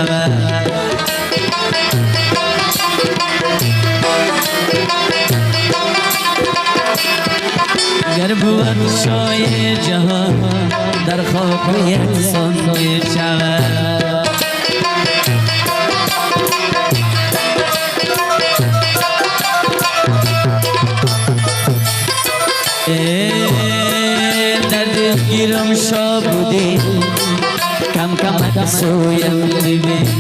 شود گر بود شای جهان در خاک یکسان شود در دلگیرم شا بودی کم کم سویم ببین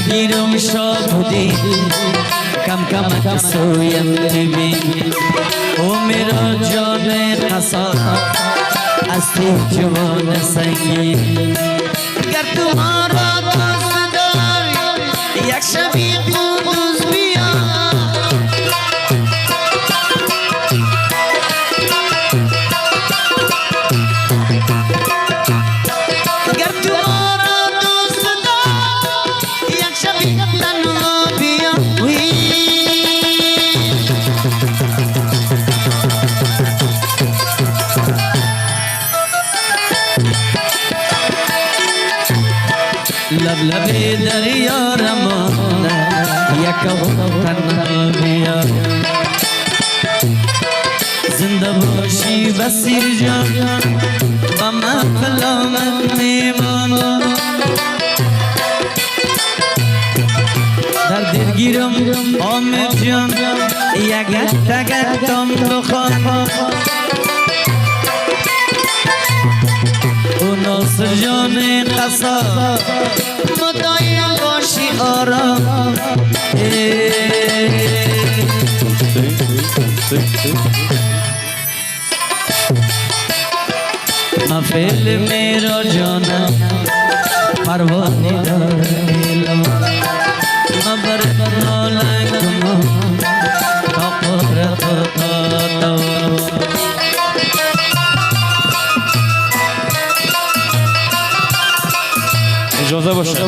گیرم شا بودی کم کم سویم ببین او میرا جان قصا از تو جوان سنگین گر تو ما را دوست داری یک شبی قدوس بیا گر تو ما را دوست داری یک شبی تنها بیا لب لبی دریا رمانه یکو تنها بیا زنده باشی بسیر جان با من سلامت میمان در دلگیرم آمد جان یک تگتم بخوان او ناصر جان قصا مدایم باشی آرام محفل میرا جانم پروانی دارم مبر نالنگم تا قدرت تا اجازه باشه